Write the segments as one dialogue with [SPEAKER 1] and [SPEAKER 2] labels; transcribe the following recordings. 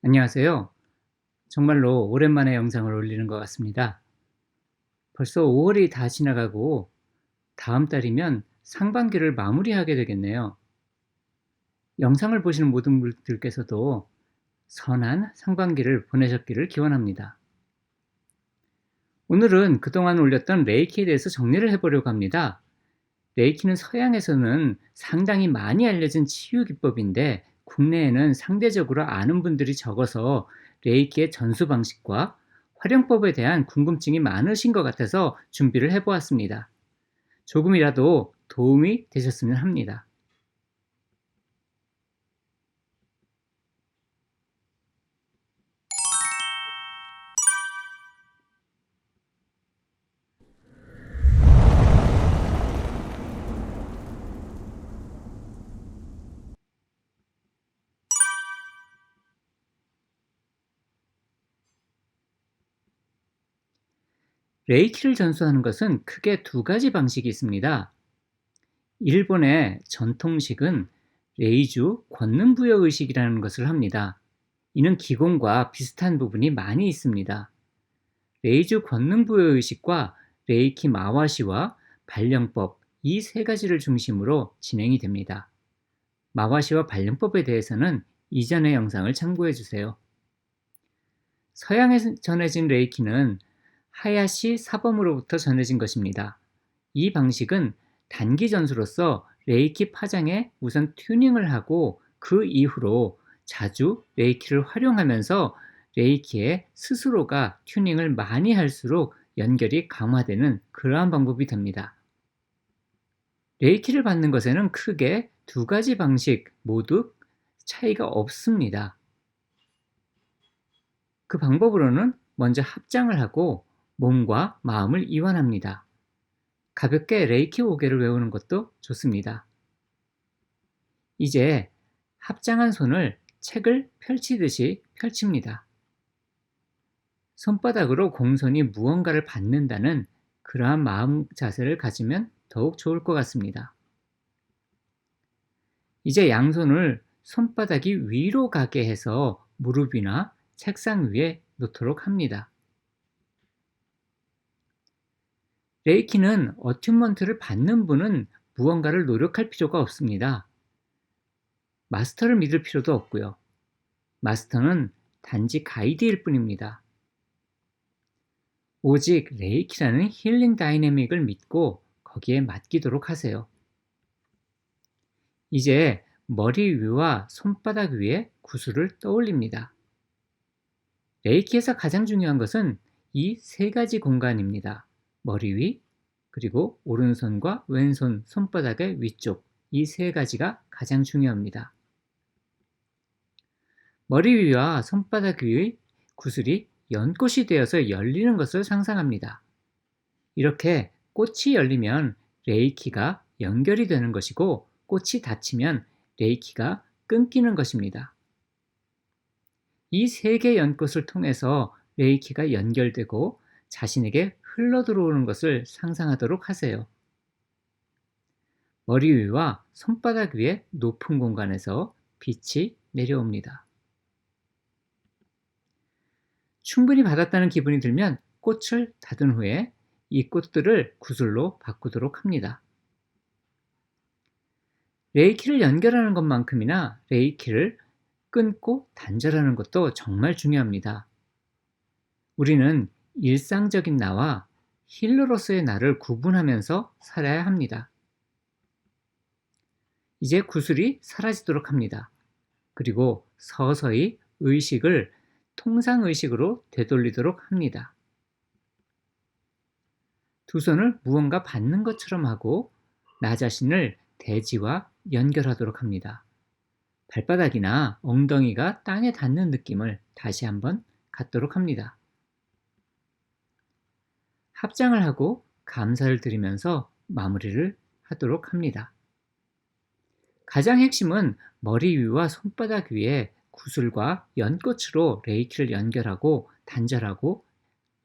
[SPEAKER 1] 안녕하세요. 정말로 오랜만에 영상을 올리는 것 같습니다. 벌써 5월이 다 지나가고 다음 달이면 상반기를 마무리하게 되겠네요. 영상을 보시는 모든 분들께서도 선한 상반기를 보내셨기를 기원합니다. 오늘은 그동안 올렸던 레이키에 대해서 정리를 해보려고 합니다. 레이키는 서양에서는 상당히 많이 알려진 치유 기법인데 국내에는 상대적으로 아는 분들이 적어서 레이키의 전수 방식과 활용법에 대한 궁금증이 많으신 것 같아서 준비를 해보았습니다. 조금이라도 도움이 되셨으면 합니다. 레이키를 전수하는 것은 크게 두 가지 방식이 있습니다. 일본의 전통식은 레이주 권능부여 의식이라는 것을 합니다. 이는 기공과 비슷한 부분이 많이 있습니다. 레이주 권능부여 의식과 레이키 마와시와 발령법 이 세 가지를 중심으로 진행이 됩니다. 마와시와 발령법에 대해서는 이전의 영상을 참고해 주세요. 서양에 전해진 레이키는 하야시 사범으로부터 전해진 것입니다. 이 방식은 단기 전수로서 레이키 파장에 우선 튜닝을 하고 그 이후로 자주 레이키를 활용하면서 레이키의 스스로가 튜닝을 많이 할수록 연결이 강화되는 그러한 방법이 됩니다. 레이키를 받는 것에는 크게 두 가지 방식 모두 차이가 없습니다. 그 방법으로는 먼저 합장을 하고 몸과 마음을 이완합니다. 가볍게 레이키 5개를 외우는 것도 좋습니다. 이제 합장한 손을 책을 펼치듯이 펼칩니다. 손바닥으로 공손히 무언가를 받는다는 그러한 마음 자세를 가지면 더욱 좋을 것 같습니다. 이제 양손을 손바닥이 위로 가게 해서 무릎이나 책상 위에 놓도록 합니다. 레이키는 어튜먼트를 받는 분은 무언가를 노력할 필요가 없습니다. 마스터를 믿을 필요도 없고요. 마스터는 단지 가이드일 뿐입니다. 오직 레이키라는 힐링 다이내믹을 믿고 거기에 맡기도록 하세요. 이제 머리 위와 손바닥 위에 구슬을 떠올립니다. 레이키에서 가장 중요한 것은 이 세 가지 공간입니다. 머리 위, 그리고 오른손과 왼손 손바닥의 위쪽, 이 세 가지가 가장 중요합니다. 머리 위와 손바닥 위의 구슬이 연꽃이 되어서 열리는 것을 상상합니다. 이렇게 꽃이 열리면 레이키가 연결이 되는 것이고 꽃이 닫히면 레이키가 끊기는 것입니다. 이 세 개의 연꽃을 통해서 레이키가 연결되고 자신에게 흘러 들어오는 것을 상상하도록 하세요. 머리 위와 손바닥 위의 높은 공간에서 빛이 내려옵니다. 충분히 받았다는 기분이 들면 꽃을 닫은 후에 이 꽃들을 구슬로 바꾸도록 합니다. 레이키를 연결하는 것만큼이나 레이키를 끊고 단절하는 것도 정말 중요합니다. 우리는 일상적인 나와 힐러로서의 나를 구분하면서 살아야 합니다. 이제 구슬이 사라지도록 합니다. 그리고 서서히 의식을 통상의식으로 되돌리도록 합니다. 두 손을 무언가 받는 것처럼 하고 나 자신을 대지와 연결하도록 합니다. 발바닥이나 엉덩이가 땅에 닿는 느낌을 다시 한번 갖도록 합니다. 합장을 하고 감사를 드리면서 마무리를 하도록 합니다. 가장 핵심은 머리 위와 손바닥 위에 구슬과 연꽃으로 레이키를 연결하고 단절하고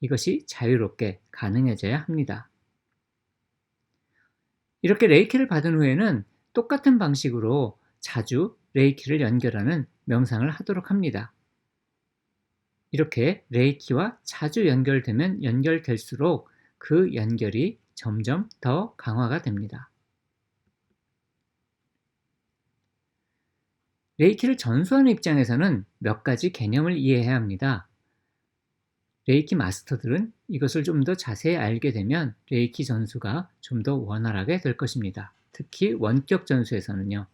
[SPEAKER 1] 이것이 자유롭게 가능해져야 합니다. 이렇게 레이키를 받은 후에는 똑같은 방식으로 자주 레이키를 연결하는 명상을 하도록 합니다. 이렇게 레이키와 자주 연결되면 연결될수록 그 연결이 점점 더 강화가 됩니다. 레이키를 전수하는 입장에서는 몇 가지 개념을 이해해야 합니다. 레이키 마스터들은 이것을 좀 더 자세히 알게 되면 레이키 전수가 좀 더 원활하게 될 것입니다. 특히 원격 전수에서는요.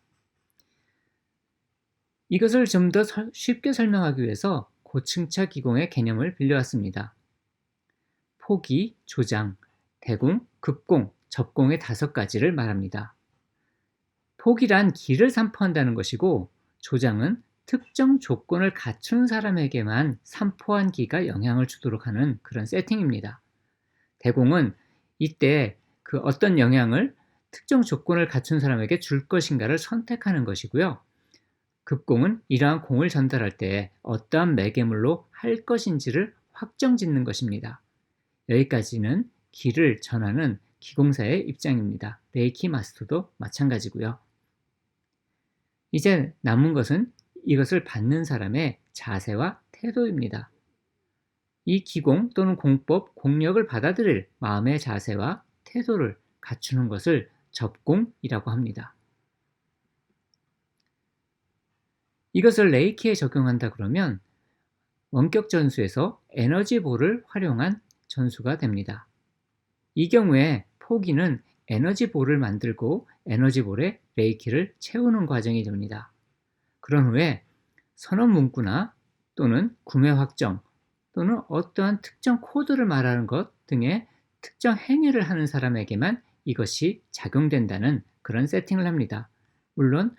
[SPEAKER 1] 이것을 좀 더 쉽게 설명하기 위해서 고층차 기공의 개념을 빌려왔습니다. 포기, 조장, 대공, 급공, 접공의 5가지를 말합니다. 포기란 기를 산포한다는 것이고, 조장은 특정 조건을 갖춘 사람에게만 산포한 기가 영향을 주도록 하는 그런 세팅입니다. 대공은 이때 그 어떤 영향을 특정 조건을 갖춘 사람에게 줄 것인가를 선택하는 것이고요. 급공은 이러한 공을 전달할 때 어떠한 매개물로 할 것인지를 확정짓는 것입니다. 여기까지는 기를 전하는 기공사의 입장입니다. 레이키 마스터도 마찬가지고요. 이제 남은 것은 이것을 받는 사람의 자세와 태도입니다. 이 기공 또는 공법, 공력을 받아들일 마음의 자세와 태도를 갖추는 것을 접공이라고 합니다. 이것을 레이키에 적용한다 그러면 원격 전수에서 에너지볼을 활용한 전수가 됩니다. 이 경우에 포기는 에너지볼을 만들고 에너지볼에 레이키를 채우는 과정이 됩니다. 그런 후에 선언 문구나 또는 구매 확정 또는 어떠한 특정 코드를 말하는 것 등의 특정 행위를 하는 사람에게만 이것이 작용된다는 그런 세팅을 합니다. 물론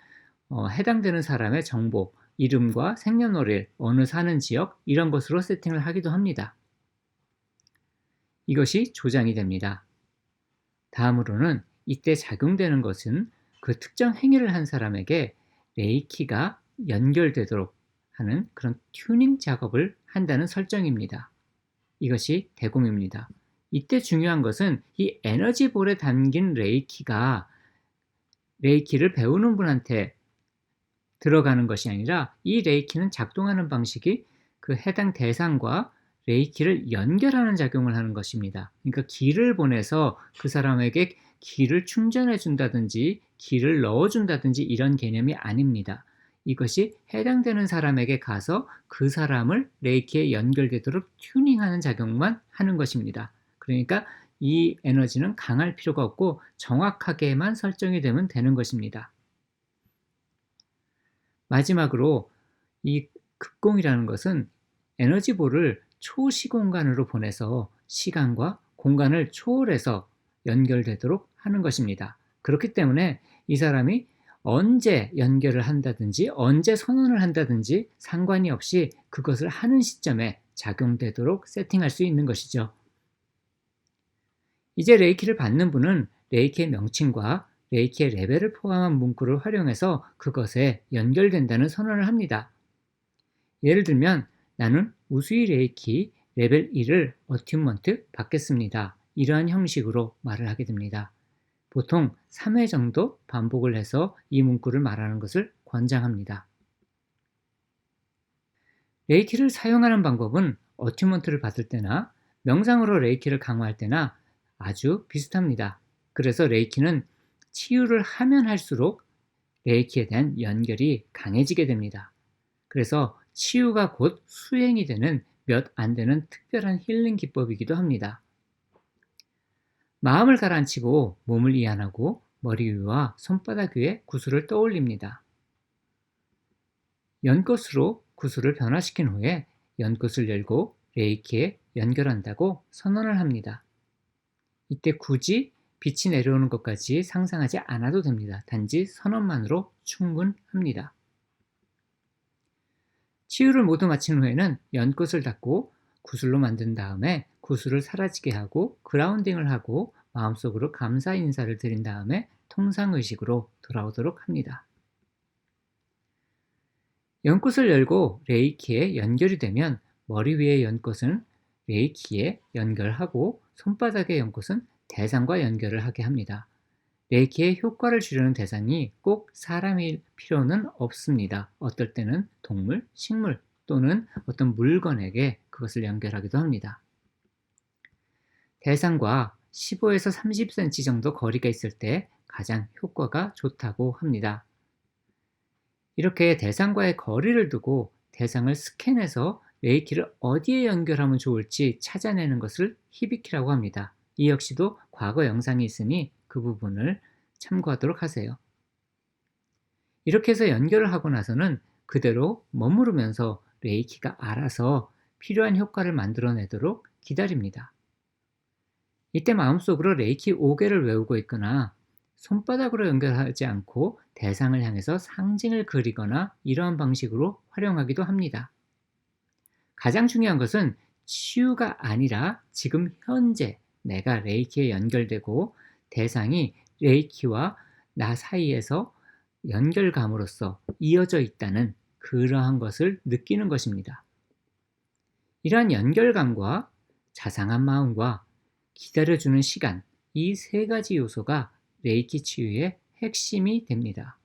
[SPEAKER 1] 해당되는 사람의 정보, 이름과 생년월일, 어느 사는 지역 이런 것으로 세팅을 하기도 합니다. 이것이 조장이 됩니다. 다음으로는 이때 작용되는 것은 그 특정 행위를 한 사람에게 레이키가 연결되도록 하는 그런 튜닝 작업을 한다는 설정입니다. 이것이 대공입니다. 이때 중요한 것은 이 에너지볼에 담긴 레이키가 레이키를 배우는 분한테 들어가는 것이 아니라 이 레이키는 작동하는 방식이 그 해당 대상과 레이키를 연결하는 작용을 하는 것입니다. 그러니까 기를 보내서 그 사람에게 기를 충전해 준다든지 기를 넣어 준다든지 이런 개념이 아닙니다. 이것이 해당되는 사람에게 가서 그 사람을 레이키에 연결되도록 튜닝하는 작용만 하는 것입니다. 그러니까 이 에너지는 강할 필요가 없고 정확하게만 설정이 되면 되는 것입니다. 마지막으로 이 급공이라는 것은 에너지볼을 초시공간으로 보내서 시간과 공간을 초월해서 연결되도록 하는 것입니다. 그렇기 때문에 이 사람이 언제 연결을 한다든지 언제 선언을 한다든지 상관이 없이 그것을 하는 시점에 작용되도록 세팅할 수 있는 것이죠. 이제 레이키를 받는 분은 레이키의 명칭과 레이키의 레벨을 포함한 문구를 활용해서 그것에 연결된다는 선언을 합니다. 예를 들면 나는 우수이 레이키 레벨 1을 어튜먼트 받겠습니다. 이러한 형식으로 말을 하게 됩니다. 보통 3회 정도 반복을 해서 이 문구를 말하는 것을 권장합니다. 레이키를 사용하는 방법은 어튜먼트를 받을 때나 명상으로 레이키를 강화할 때나 아주 비슷합니다. 그래서 레이키는 치유를 하면 할수록 레이키에 대한 연결이 강해지게 됩니다. 그래서 치유가 곧 수행이 되는 몇 안 되는 특별한 힐링 기법이기도 합니다. 마음을 가라앉히고 몸을 이완하고 머리 위와 손바닥 위에 구슬을 떠올립니다. 연꽃으로 구슬을 변화시킨 후에 연꽃을 열고 레이키에 연결한다고 선언을 합니다. 이때 굳이 빛이 내려오는 것까지 상상하지 않아도 됩니다. 단지 선언만으로 충분합니다. 치유를 모두 마친 후에는 연꽃을 닫고 구슬로 만든 다음에 구슬을 사라지게 하고 그라운딩을 하고 마음속으로 감사 인사를 드린 다음에 통상의식으로 돌아오도록 합니다. 연꽃을 열고 레이키에 연결이 되면 머리 위의 연꽃은 레이키에 연결하고 손바닥의 연꽃은 대상과 연결을 하게 합니다. 레이키의 효과를 주려는 대상이 꼭 사람일 필요는 없습니다. 어떨 때는 동물, 식물 또는 어떤 물건에게 그것을 연결하기도 합니다. 대상과 15에서 30cm 정도 거리가 있을 때 가장 효과가 좋다고 합니다. 이렇게 대상과의 거리를 두고 대상을 스캔해서 레이키를 어디에 연결하면 좋을지 찾아내는 것을 히비키라고 합니다. 이 역시도 과거 영상이 있으니 그 부분을 참고하도록 하세요. 이렇게 해서 연결을 하고 나서는 그대로 머무르면서 레이키가 알아서 필요한 효과를 만들어내도록 기다립니다. 이때 마음속으로 레이키 5개를 외우고 있거나 손바닥으로 연결하지 않고 대상을 향해서 상징을 그리거나 이러한 방식으로 활용하기도 합니다. 가장 중요한 것은 치유가 아니라 지금 현재 내가 레이키에 연결되고 대상이 레이키와 나 사이에서 연결감으로써 이어져 있다는 그러한 것을 느끼는 것입니다. 이러한 연결감과 자상한 마음과 기다려주는 시간, 이 세 가지 요소가 레이키 치유의 핵심이 됩니다.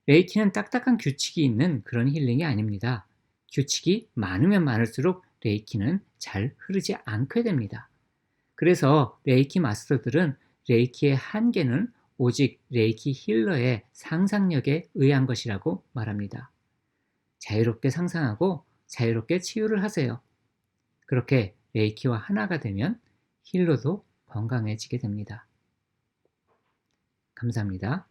[SPEAKER 1] 레이키는 딱딱한 규칙이 있는 그런 힐링이 아닙니다. 규칙이 많으면 많을수록 레이키는 잘 흐르지 않게 됩니다. 그래서 레이키 마스터들은 레이키의 한계는 오직 레이키 힐러의 상상력에 의한 것이라고 말합니다. 자유롭게 상상하고 자유롭게 치유를 하세요. 그렇게 레이키와 하나가 되면 힐러도 건강해지게 됩니다. 감사합니다.